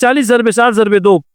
40/60/2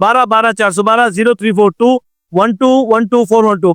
12 12 412 0342 12 12 412۔